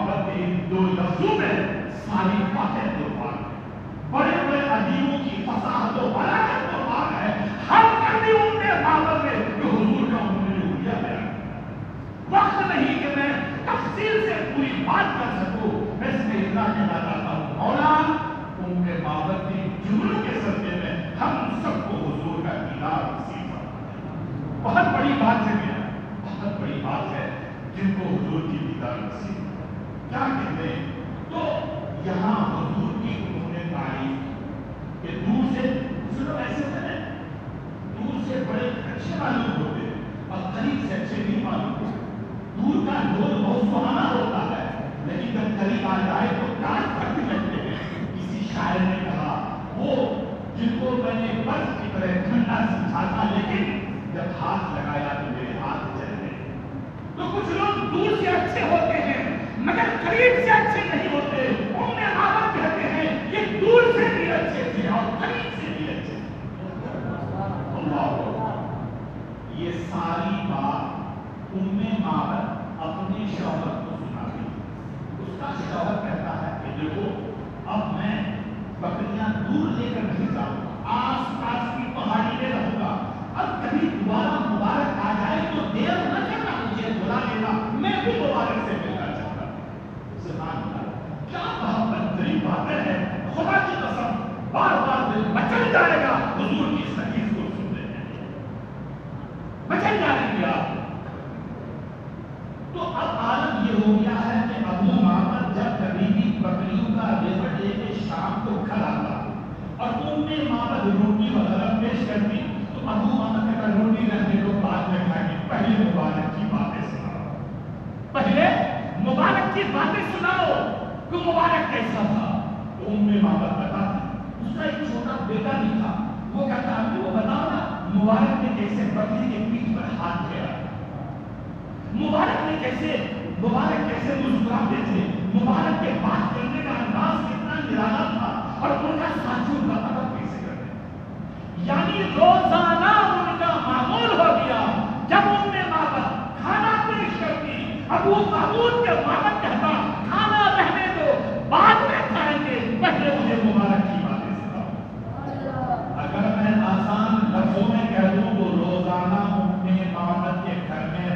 محبت کے دو لفظوں میں ساری باتیں قربان ہیں. بڑے بڑے ادیبوں کی فصاحت و بلاغت قربان ہے. ہر کبھی ان کے محبت میں کہ حضور کا انہوں نے رویہ بیان کیا. وقت نہیں کہ میں تفصیل سے پوری بات کر سکوں. میں اس میں اتنا کہنا چاہتا ہوں مولا ان کے محبت کی جملوں کے صدقے میں ہم سب کو حضور کا دیدار نصیب فرمائے. بہت بڑی بات ہے میرا, بہت بڑی بات ہے جن کو حضور کی دیدار نصیب. کیا کہتے ہیں تو یہاں حضور کی انہوں نے تعریف کہ دور سے کچھ لوگ ایسے ہوتے ہیں دور سے بڑے اچھے معلوم ہوتے ہیں اور قریب سے اچھے نہیں معلوم ہوتے. دور کا نور بہت سہانا ہوتا ہے لیکن جب قریب آ جائے تو کاٹ پھٹنے لگتے ہیں. کسی شاعر نے کہا وہ جن کو میں نے برف کی طرح ٹھنڈا سمجھا تھا لیکن جب ہاتھ لگایا تو میرے ہاتھ جل گئے. تو کچھ لوگ دور سے اچھے ہوتے ہیں مگر قریب سے اچھے نہیں ہوتے. ان میں محبت کہتے ہیں یہ دور سے بھی اچھے تھے اور قریب سے بھی اچھے تھے. اللہ یہ ساری بات محبت اپنے شوہر کو سنا دی. اس کا شوہر کہتا ہے کہ دیکھو اب میں بکریاں دور لے کر نہیں جاؤں گا, آس پاس کی پہاڑی میں رہوں گا. اب کبھی دوبارہ مبارک آ جائے تو دیر نہ کرنا, مجھے بلا لینا, میں بھی مبارک سے ملنا چاہتا ہوں. سبحان اللہ, کیا محبت بڑی باتیں ہیں. خدا کی قسم بار بار دل مچل جائے گا حضور کی اس حدیث کو سنتے ہیں, مچل جائیں گے آپ. تو اب عالم یہ ہو گیا ہے کہ ابو محمد جب کبھی بھی بکریوں کا ریوڑ لے کے شام کو گھر آتا اور ام محمد روٹی وغیرہ پیش کرتی تو ابو محمد کا روٹی رہنے کو بعد میں کھائیں گے, پہلے مبارک کی باتیں سناؤ, پہلے مبارک کی باتیں سناؤ کہ مبارک کیسا تھا. ام محمد بتاتی, اس کا ایک چھوٹا بیٹا بھی تھا, وہ کہتا ہے وہ بتاؤ نا مبارک نے کیسے بکری کے پیٹھ پر ہاتھ پھیرا, مبارک کیسے مسکراتے تھے, مبارک کے بات کرنے کا انداز کتنا نرالا تھا اور ان کا ساتھیوں کا ادب کیسے کرتے تھے. یعنی روزانہ ان کا معمول ہو گیا جب ان میں محبت کھانا پیش کرتی ابو محمود کے محبت کہتا کھانا رہنے دو بعد میں کھائیں گے, پہلے مجھے مبارک کی باتیں سناؤ. اگر میں آسان لفظوں میں کہہ دوں تو روزانہ ان میں محبت کے گھر میں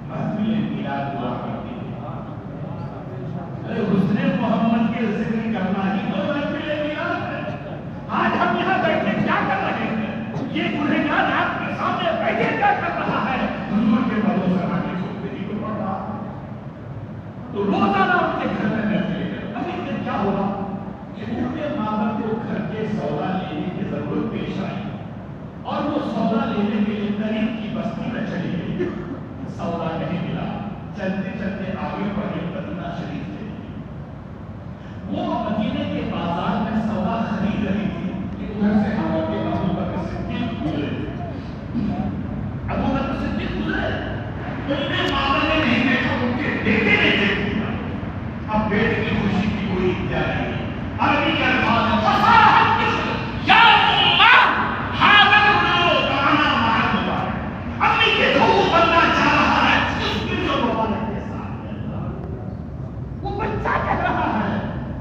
محفلیں میلاد ہوا کرتی ہیں. حسن محمد کے ذکر کرنا ہی تو محفلیں میلاد ہے. آج ہم یہاں بیٹھے کیا کر رہے ہیں, یہ گنہگار آپ کے سامنے بیٹھے کیا کر رہا ہے, حضور کے بھروسہ کی زندگی کو پڑھ رہا ہے. تو روزانہ ان کے گھر میں محفلیں, ابھی پھر کیا ہوگا کہ ان کے ماں باپ کو گھر کے سودا لینے کی ضرورت پیش آئی اور وہ سودا لینے کے لیے قریب کی بستی میں چلی گئی. سودا نہیں ملا, چلتے چلتے آگے بڑھے مدینہ شریف چلی گئی. وہ مدینے کے بازار میں سودا خرید رہی تھی کہ ادھر سے آگے کے ابو بکر صدیق گزرے. ابو بکر صدیق گزرے, ان نے ماما نے نہیں دیکھا, ان کے بیٹے نے دیکھ لیا. اب بیٹے کی خوشی کی کوئی انتہا نہیں. عربی کے الفاظ ہیں فصاحت کس یا امہ حاضر کرو کرانا مار مبارک. اپنی کے دھو بننا چاہ رہا ہے اس کی جو مبارک کے ساتھ وہ بچہ کہہ رہا ہے.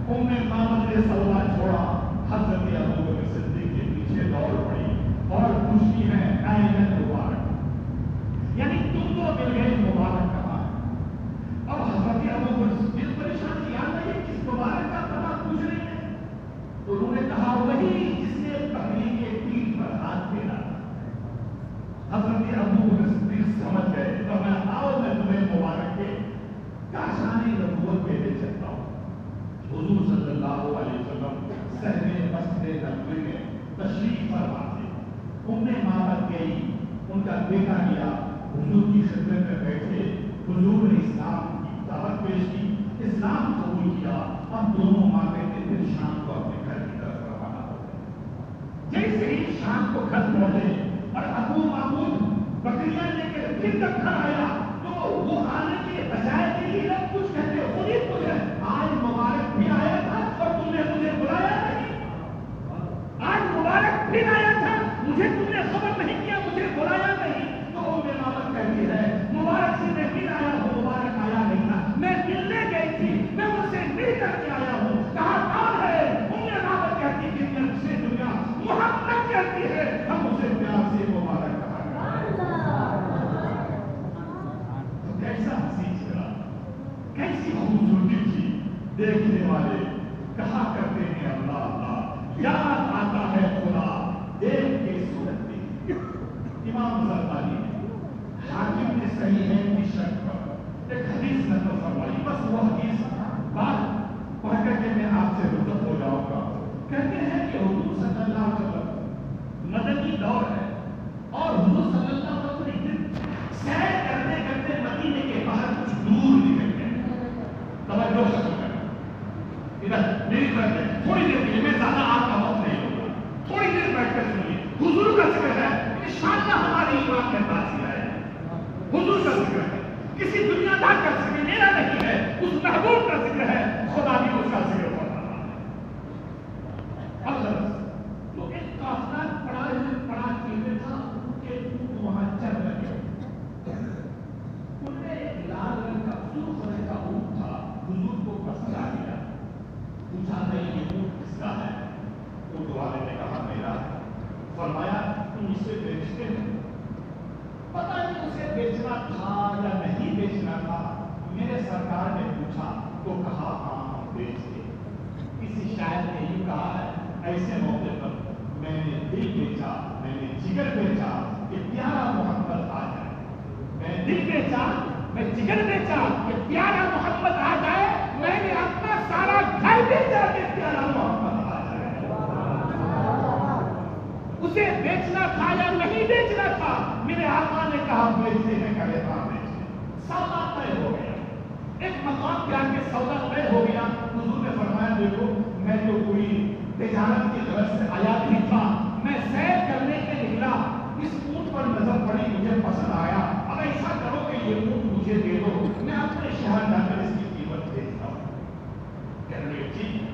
ام محمد نے سودا چھوڑا, حضرت ابو بکر صدیق کے پیچھے دوڑ پڑی اور پوچھتی ہے اے مبارک, یعنی تم تو مل گئے, مبارک کہاں ہے. اب حضرت ابو بکر صدیق پریشان کیا نہیں کس مبارک کا پتہ پوچھ رہی ہے. تو انہوں نے کہا وہی جس نے بکری کے پیٹھ پر ہاتھ پھیرا. حضرت ابو بکر صدیق سمجھ گئے تو میں آؤ میں تمہیں مبارک کے کاشان نبوت دینے چلتا ہوں. حضور صلی اللہ علیہ وسلم صحن مسجد نبوی میں تشریف فرما تھے. ام محمد گئی, ان کا بیٹا گیا, حضور کی خدمت میں بیٹھے, حضور نے اسلام کی دعوت پیش کی, اسلام قبول کیا. اب دونوں ماں بیٹے پھر شام کو اپنے گھر کی طرف روانہ ہو گئے. جیسے ہی شام کو گھر پہنچے اور ابو محمود بکریاں لے کے پھر تک گھر آیا تو وہ آنے کے بجائے کہ یہ لوگ کچھ کہتے خود ہی پوچھے آج مبارک بھی آیا تھا اور تم نے مجھے بلایا نہیں, آج مبارک بھی آیا تھا مجھے تم نے خبر نہیں کیا, مجھے بلایا نہیں. تو ام محمد کہتی ہے مبارک سے میں پھر آیا ہوں, مبارک آیا نہیں تھا, میں ملنے گئی تھی دیکھنے والے کہا کرتے ہیں اللہ اللہ، یاد آتا ہے خدا دیکھ کے صورت دیکھی۔ امام زرقانی حاکم نے صحیح ہے کی شرط پر ایک حدیث نقل فرمائی، بس وہ حدیث بات پڑھ کر کے میں آپ سے رخصت ہو جاؤں گا۔ کہتے ہیں کہ حضور صلی اللہ علیہ وسلم مدنی دور ہے اور حضور صلی اللہ علیہ وسلم ایک دن سیر کرتے کرتے مدینے کے باہر کچھ دور نکل گئے۔ توجہ سے سنیں، ادھر میری طرف ہے، تھوڑی دیر کے لیے، میں زیادہ آپ کا وقت نہیں ہوگا، تھوڑی دیر بیٹھ کر سنیے۔ حضور کا ذکر ہے، انشاءاللہ ہماری ایمان میں تاثیر ہے۔ حضور کا ذکر ہے، کسی دنیا دار کا ذکر میرا نہیں ہے، اس محبوب کا ذکر ہے، خدا بھی اس کا ذکر کر رہا ہے۔ اللہ تو ایک قافلہ پڑا کیے تھا، ان کے وہاں چل رہے، ان میں ایک لال رنگ کا سرخ رنگ کا اونٹ تھا، حضور کو پسند آ گیا، پوچھا نہیں یہ اونٹ کس کا ہے؟ اونٹ والے نے کہا میرا ہے۔ فرمایا تم اسے بیچتے ہو؟ پتہ نہیں اسے بیچنا تھا یا نہیں بیچنا تھا، میرے سرکار نے پوچھا تو کہا ہاں ہم بیچتے۔ کسی شاعر نے یہ کہا ہے ایسے موقع پر میں نے دل بیچا، میں نے جگر بیچا کہ پیارا محمد آ جائے۔ میں دل بیچا، میں جگر بیچا کہ پیارا محمد آ جائے، میں نے اپنا سارا گھر بیچا کہ پیارا محمد آ جائے۔ اسے بیچنا تھا یا نہیں بیچنا تھا، میرے آقا نے کہا بیچتے ہیں، کہے ہاں بیچتے۔ سودا طے ہو گیا، ایک مقام پہ آ کے سودا طے ہو گیا۔ حضور نے فرمایا دیکھو میں تو کوئی تجارت کی غرض سے آیا نہیں تھا، میں سیر کرنے کے نکلا، اس اونٹ پر نظر پڑی، مجھے پسند آیا، اب ایسا کرو کہ یہ اونٹ مجھے دے دو، میں اپنے شہر جا کر اس کی قیمت بھیجتا ہوں۔ کہنے لگے ٹھیک۔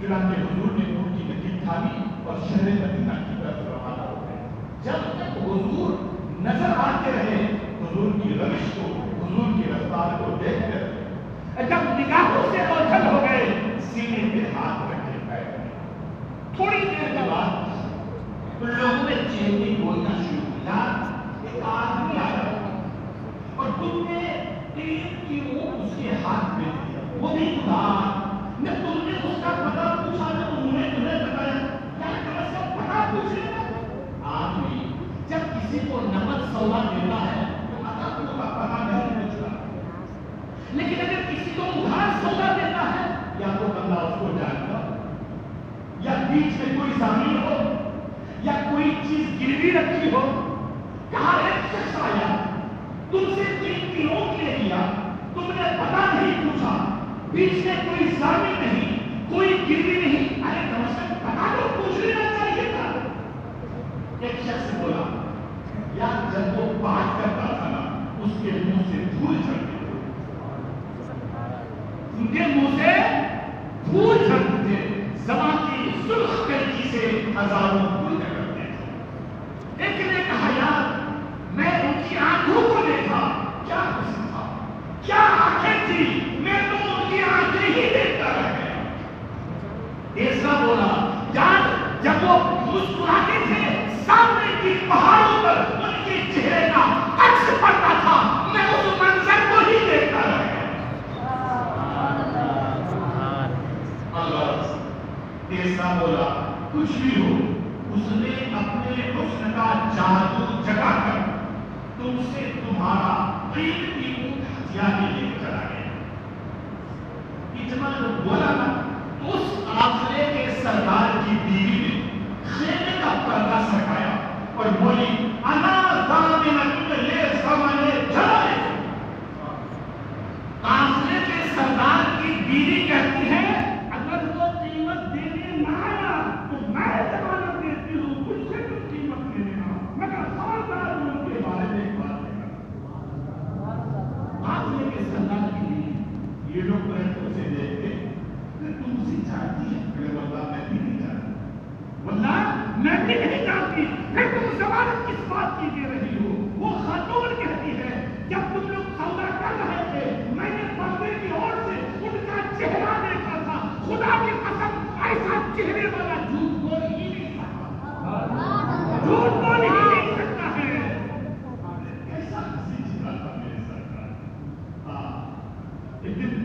چنانچہ حضور نے اونٹ کی لکیر ڈالی اور شہر مدینہ کی طرف روانہ ہو گئے۔ جب تک حضور نظر آتے رہے، حضور کی روش کو، حضور کی رفتار کو دیکھ کر جب نگاہوں سے اوجھل ہو گئے، سینے پہ ہاتھ رکھے بیٹھ گئے۔ تھوڑی دیر کے بعد لوگوں نے چہرے بولنا شروع کیا، ایک آدمی آیا اور تم نے تیر کی اونٹ اس کے ہاتھ میں دیا، وہ بھی ادار نہ تم نے اس کا پتہ پوچھا، نہ انہوں نے تمہیں بتایا، کیا کم از کم پتہ پوچھے نا۔ آدمی جب کسی کو نقد سودا دیتا ہے تو پتہ نہیں پوچھتا، لیکن اگر کسی کو ادھار سودا دیتا ہے یا تو بندہ اس کو جانتا، یا بیچ میں کوئی ضامن ہو، یا کوئی چیز گروی رکھی ہو۔ کہا ایک شخص آیا، تم سے تین کی اونٹ لے لیا، تم نے پتہ نہیں پوچھا، بیچ میں کوئی ضامن نہیں، کوئی گروی نہیں، ارے کم از کم پتہ تو پوچھ لینا چاہیے تھا۔ ایک شخص بولا یار جب وہ بات کرتا تھا نا، اس کے منہ سے دھول جھڑتی تھی، ان کے منہ سے پھول جھڑتے تھے، زبان کی سرخ کینچی سے ہزاروں پھول نکلتے تھے۔ ایک نے کہا یار میں ان کی آنکھوں کو دیکھا، کیا حسن تھا، کیا آنکھیں تھی، میں تو ان کی آنکھیں ہی دیکھتا رہ گیا۔ تیسرا بولا یار جب وہ مسکراتے تھے، سامنے کی پہاڑوں پر ان کے چہرے کا عکس پڑتا تھا، میں اس منظر کو ہی دیکھتا رہ گیا۔ تیسرا بولا کچھ بھی ہو، اس نے اپنے حسن کا جادو جگا کر تم سے تمہارا قیمتی اونٹ ہتھیار لے کر چلا گیا۔ اتنا جب بولا نا تو اس قافلے کے سردار کی بیوی نے خیمے کا پردہ سرکایا اور بولی انا ضامنۃ لثمن جلالہ۔ قافلے کے سردار کی بیوی کہتی ہے اگر وہ قیمت دینے نہ آیا تو میں ضمانت دیتی ہوں، مجھ سے کچھ قیمت لے لینا، مگر خبردار ان کے بارے میں ایک بات کہنا۔ قافلے کے سردار کی بیوی، یہ لوگ اسے دیکھتے کہ تم اسے جانتی ہے؟ واللہ میں بھی نہیں جانتی، واللہ میں بھی نہیں جانتی، پھر تم ضمانت کس بات کی دے رہی ہو؟ وہ خاتون کہتی ہے جب تم لوگ سودا کر رہے تھے میں نے پردے کی اور سے ان کا چہرہ دیکھا تھا، خدا کی قسم ایسا چہرے والا جھوٹ بول ہی نہیں سکتا، جھوٹ بول ہی نہیں سکتا ہے۔ ایسا کسی چہرہ تھا میرے سرکار۔ ایک دن